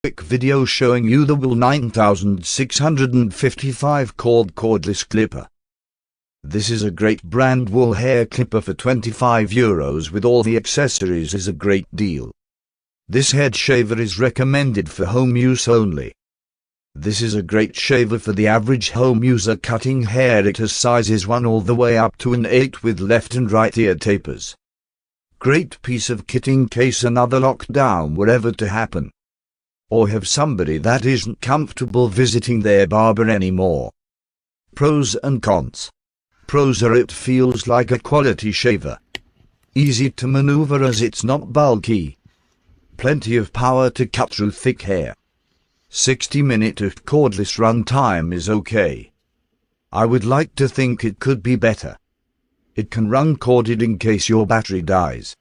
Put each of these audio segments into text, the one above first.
quick video showing you the Wahl 9655 cordless clipper. This is a great brand Wahl hair clipper for €25 with all the accessories is a great deal. This head shaver is recommended for home use only. This is a great shaver for the average home user cutting hair. It has sizes 1 all the way up to an 8 with left and right ear tapers. Great piece of kit in case another lockdown were ever to happen. Or have somebody that isn't comfortable visiting their barber anymore. Pros and cons. Pros are it feels like a quality shaver. Easy to maneuver as it's not bulky. Plenty of power to cut through thick hair. 60-minute of cordless run time is okay. I would like to think it could be better. It can run corded in case your battery dies.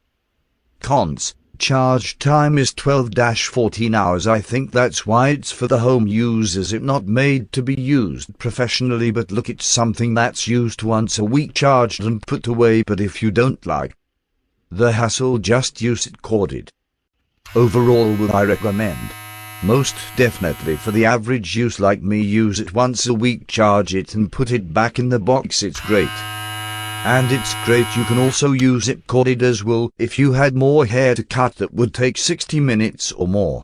Cons. Charge time is 12-14 hours. I think that's why it's for the home users. It's not made to be used professionally, but look, it's something that's used once a week, charged and put away. But if you don't like the hassle, just use it corded. Overall, would I recommend? Most definitely. For the average use like me, use it once a week, charge it and put it back in the box. It's great. And it's great you can also use it corded as well if you had more hair to cut that would take 60 minutes or more.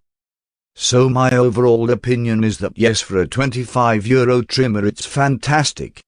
So my overall opinion is that yes, for a €25 trimmer it's fantastic.